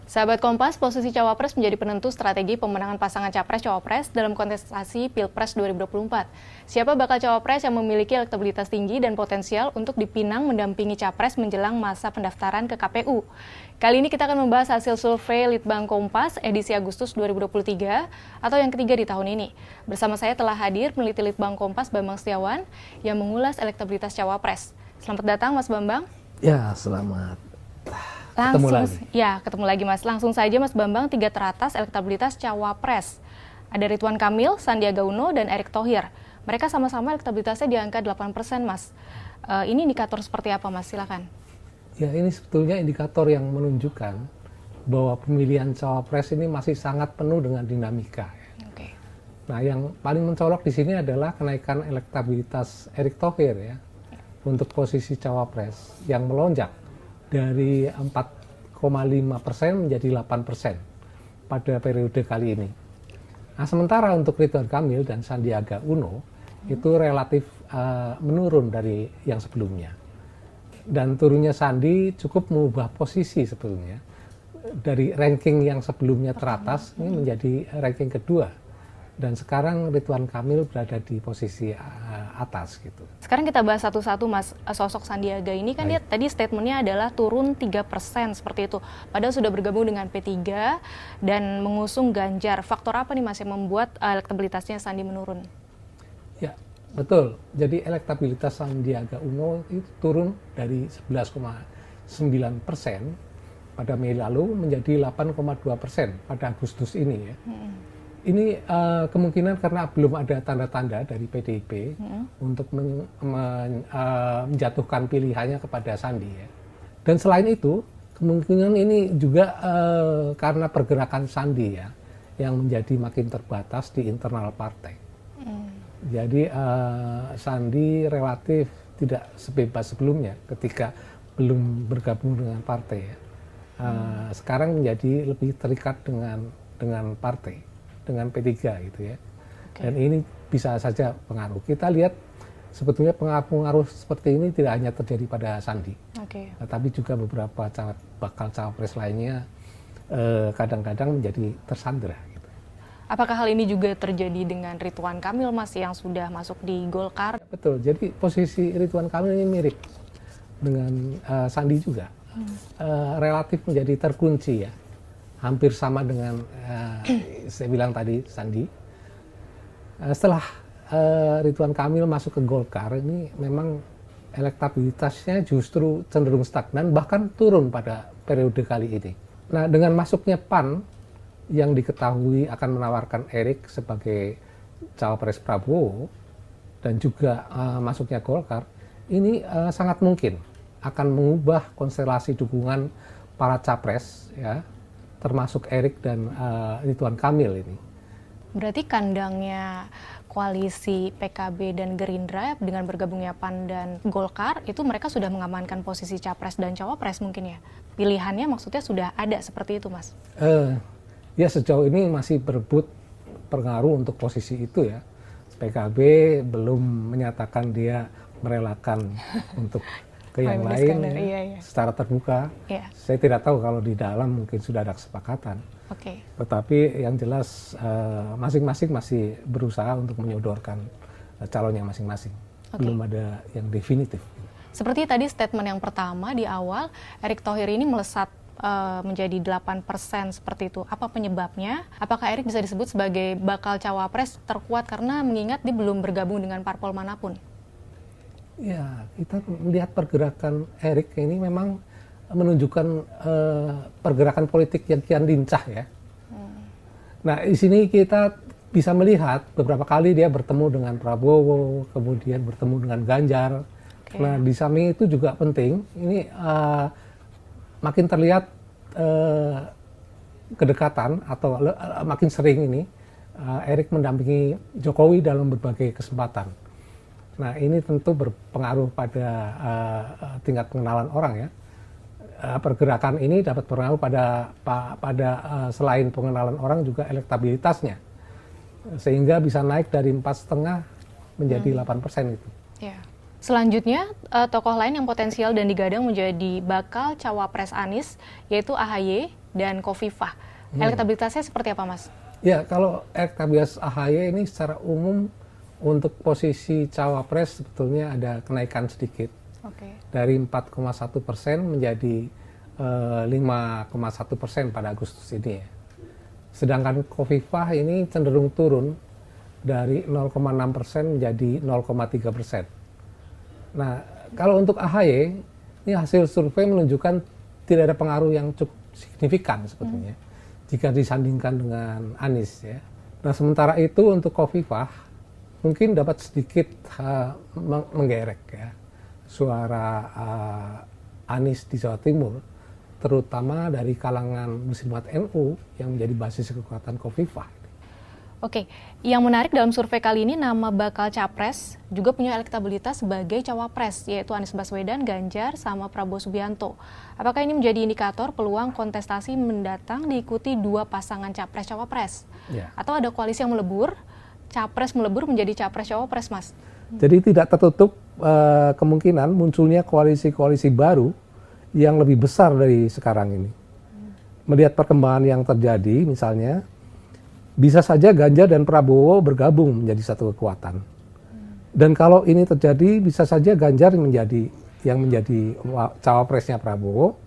Sahabat Kompas, posisi Cawapres menjadi penentu strategi pemenangan pasangan Capres-Cawapres dalam kontestasi Pilpres 2024. Siapa bakal Cawapres yang memiliki elektabilitas tinggi dan potensial untuk dipinang mendampingi Capres menjelang masa pendaftaran ke KPU? Kali ini kita akan membahas hasil survei Litbang Kompas edisi Agustus 2023 atau yang ketiga di tahun ini. Bersama saya telah hadir peneliti Litbang Kompas Bambang Setiawan yang mengulas elektabilitas Cawapres. Selamat datang Mas Bambang. Ya, selamat. Ketemu lagi Mas. Langsung saja Mas Bambang, tiga teratas elektabilitas Cawapres. Ada Ridwan Kamil, Sandiaga Uno, dan Erick Thohir. Mereka sama-sama elektabilitasnya di angka 8%, Mas. Ini indikator seperti apa, Mas? Silakan. Ya, ini sebetulnya indikator yang menunjukkan bahwa pemilihan Cawapres ini masih sangat penuh dengan dinamika. Oke. Nah, yang paling mencolok di sini adalah kenaikan elektabilitas Erick Thohir ya, untuk posisi Cawapres yang melonjak dari 4,5% menjadi 8% pada periode kali ini. Nah, sementara untuk Ridwan Kamil dan Sandiaga Uno itu relatif menurun dari yang sebelumnya. Dan turunnya Sandi cukup mengubah posisi sebetulnya. Dari ranking yang sebelumnya teratas ini menjadi ranking kedua. Dan sekarang Ridwan Kamil berada di posisi atas gitu. Sekarang kita bahas satu-satu Mas, sosok Sandiaga ini kan dia tadi statementnya adalah turun 3% seperti itu. Padahal sudah bergabung dengan P3 dan mengusung Ganjar. Faktor apa nih Mas yang membuat elektabilitasnya Sandi menurun? Ya, betul. Jadi elektabilitas Sandiaga Uno itu turun dari 11,9% pada Mei lalu menjadi 8,2% pada Agustus ini ya. Ini kemungkinan karena belum ada tanda-tanda dari PDIP untuk menjatuhkan pilihannya kepada Sandi ya. Dan selain itu kemungkinan ini juga karena pergerakan Sandi ya yang menjadi makin terbatas di internal partai. Jadi Sandi relatif tidak sebebas sebelumnya ketika belum bergabung dengan partai ya. Sekarang menjadi lebih terikat dengan partai, dengan P3 gitu ya. Dan ini bisa saja pengaruh. Kita lihat sebetulnya pengaruh seperti ini tidak hanya terjadi pada Sandi, tapi juga beberapa bakal cawapres lainnya kadang-kadang menjadi tersandra. Gitu. Apakah hal ini juga terjadi dengan Ridwan Kamil Mas yang sudah masuk di Golkar? Betul, jadi posisi Ridwan Kamil ini mirip dengan Sandi juga. Relatif menjadi terkunci ya. Hampir sama dengan saya bilang tadi Sandi. Setelah Ridwan Kamil masuk ke Golkar ini memang elektabilitasnya justru cenderung stagnan bahkan turun pada periode kali ini. Nah, dengan masuknya PAN yang diketahui akan menawarkan Erick sebagai cawapres Prabowo dan juga masuknya Golkar, ini sangat mungkin akan mengubah konstelasi dukungan para capres ya, termasuk Erick dan Ridwan Kamil ini. Berarti kandangnya koalisi PKB dan Gerindra dengan bergabungnya PAN dan Golkar itu mereka sudah mengamankan posisi capres dan cawapres mungkin ya? Pilihannya maksudnya sudah ada seperti itu Mas? Ya sejauh ini masih berebut pengaruh untuk posisi itu ya. PKB belum menyatakan dia merelakan untuk ke yang lain secara terbuka. Saya tidak tahu kalau di dalam mungkin sudah ada kesepakatan. Tetapi yang jelas masing-masing masih berusaha untuk menyodorkan calonnya masing-masing. Belum ada yang definitif. Seperti tadi statement yang pertama di awal, Erick Thohir ini melesat menjadi 8% seperti itu. Apa penyebabnya? Apakah Erick bisa disebut sebagai bakal cawapres terkuat karena mengingat dia belum bergabung dengan parpol manapun? Ya, kita melihat pergerakan Erick ini memang menunjukkan pergerakan politik yang kian lincah ya. Nah, di sini kita bisa melihat beberapa kali dia bertemu dengan Prabowo, kemudian bertemu dengan Ganjar. Nah, di samping itu juga penting, ini makin terlihat kedekatan atau makin sering ini Erick mendampingi Jokowi dalam berbagai kesempatan. Nah, ini tentu berpengaruh pada tingkat pengenalan orang ya. Pergerakan ini dapat berpengaruh pada selain pengenalan orang juga elektabilitasnya. Sehingga bisa naik dari 4,5 menjadi 8% itu. Ya. Selanjutnya, tokoh lain yang potensial dan digadang menjadi bakal cawapres Anies, yaitu AHY, dan Khofifah. Elektabilitasnya seperti apa, Mas? Ya, kalau elektabilitas AHY ini secara umum untuk posisi cawapres sebetulnya ada kenaikan sedikit. Dari 4,1% menjadi 5,1% pada Agustus ini ya. Sedangkan Khofifah ini cenderung turun dari 0,6% menjadi 0,3%. Nah, kalau untuk AHY, ini hasil survei menunjukkan tidak ada pengaruh yang cukup signifikan sebetulnya jika disandingkan dengan Anies ya. Nah, sementara itu untuk Khofifah mungkin dapat sedikit menggerek ya suara Anies di Jawa Timur, terutama dari kalangan Muslimat NU yang menjadi basis kekuatan Khofifah. Oke, yang menarik dalam survei kali ini nama bakal capres juga punya elektabilitas sebagai cawapres, yaitu Anies Baswedan, Ganjar, sama Prabowo Subianto. Apakah ini menjadi indikator peluang kontestasi mendatang diikuti dua pasangan capres-cawapres? Ya. Atau ada koalisi yang melebur, capres melebur menjadi capres-cawapres, Mas? Jadi tidak tertutup kemungkinan munculnya koalisi-koalisi baru yang lebih besar dari sekarang ini. Melihat perkembangan yang terjadi, misalnya, bisa saja Ganjar dan Prabowo bergabung menjadi satu kekuatan. Dan kalau ini terjadi, bisa saja Ganjar yang menjadi cawapresnya Prabowo,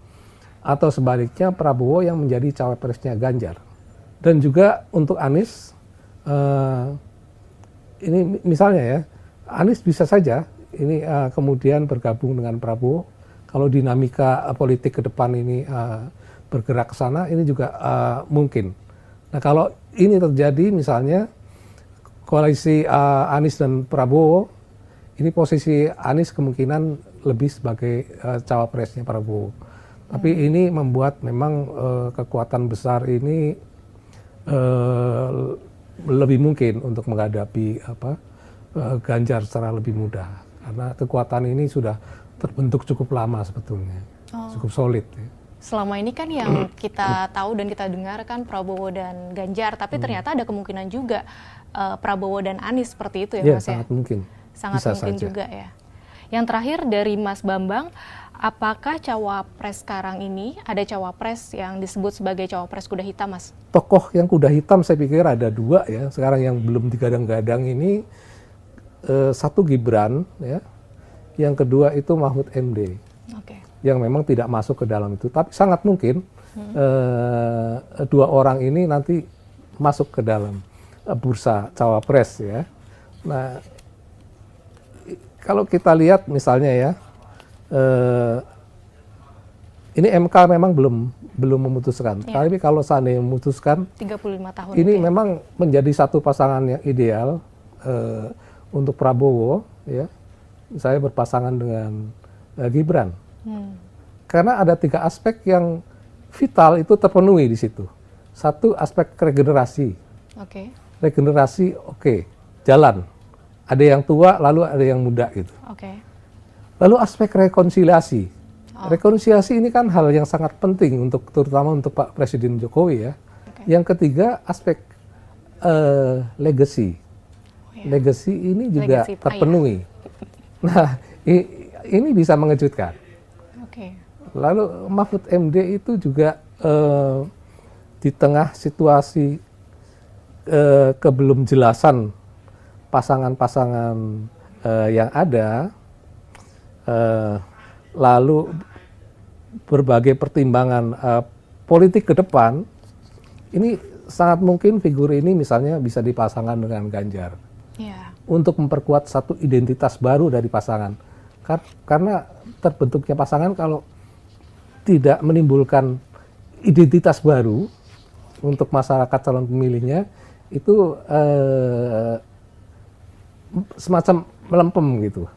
atau sebaliknya Prabowo yang menjadi cawapresnya Ganjar. Dan juga untuk Anies, ini misalnya ya, Anies bisa saja ini kemudian bergabung dengan Prabowo. Kalau dinamika politik ke depan ini bergerak ke sana, ini juga mungkin. Nah, kalau ini terjadi misalnya koalisi Anies dan Prabowo, ini posisi Anies kemungkinan lebih sebagai cawapresnya Prabowo. Tapi ini membuat memang kekuatan besar ini lebih mungkin untuk menghadapi Ganjar secara lebih mudah. Karena kekuatan ini sudah terbentuk cukup lama sebetulnya, cukup solid. Ya. Selama ini kan yang kita tahu dan kita dengar kan Prabowo dan Ganjar, tapi ternyata ada kemungkinan juga Prabowo dan Anies seperti itu ya, Mas ya? Sangat mungkin. Sangat mungkin juga ya. Yang terakhir dari Mas Bambang, apakah cawapres sekarang ini ada cawapres yang disebut sebagai cawapres kuda hitam, Mas? Tokoh yang kuda hitam saya pikir ada dua ya, sekarang yang belum digadang-gadang ini, satu Gibran ya, yang kedua itu Mahfud MD. Yang memang tidak masuk ke dalam itu, tapi sangat mungkin dua orang ini nanti masuk ke dalam bursa cawapres ya. Nah, kalau kita lihat misalnya ya, ini MK memang belum memutuskan. Ya. Tapi kalau seandainya memutuskan, 35 tahun ini memang menjadi satu pasangan yang ideal untuk Prabowo ya. Saya berpasangan dengan Gibran. Karena ada 3 aspek yang vital itu terpenuhi di situ. Satu, aspek regenerasi. Regenerasi jalan. Ada yang tua, lalu ada yang muda gitu. Lalu aspek rekonsiliasi. Rekonsiliasi ini kan hal yang sangat penting terutama untuk Pak Presiden Jokowi ya. Yang ketiga, aspek legacy. Legacy ini juga terpenuhi. Nah, ini bisa mengejutkan. Lalu Mahfud MD itu juga di tengah situasi kebelumjelasan pasangan-pasangan yang ada, lalu berbagai pertimbangan politik ke depan, ini sangat mungkin figur ini misalnya bisa dipasangkan dengan Ganjar. Untuk memperkuat satu identitas baru dari pasangan. Karena terbentuknya pasangan kalau tidak menimbulkan identitas baru untuk masyarakat calon pemilihnya, itu semacam melempem gitu.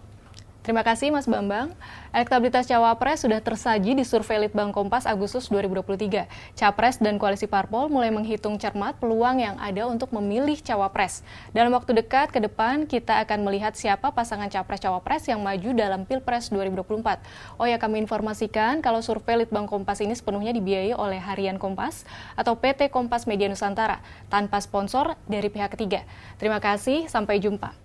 Terima kasih Mas Bambang. Elektabilitas Cawapres sudah tersaji di survei Litbang Kompas Agustus 2023. Capres dan koalisi parpol mulai menghitung cermat peluang yang ada untuk memilih Cawapres. Dalam waktu dekat ke depan, kita akan melihat siapa pasangan Capres-Cawapres yang maju dalam Pilpres 2024. Oh ya, kami informasikan kalau survei Litbang Kompas ini sepenuhnya dibiayai oleh Harian Kompas atau PT Kompas Media Nusantara, tanpa sponsor dari pihak ketiga. Terima kasih, sampai jumpa.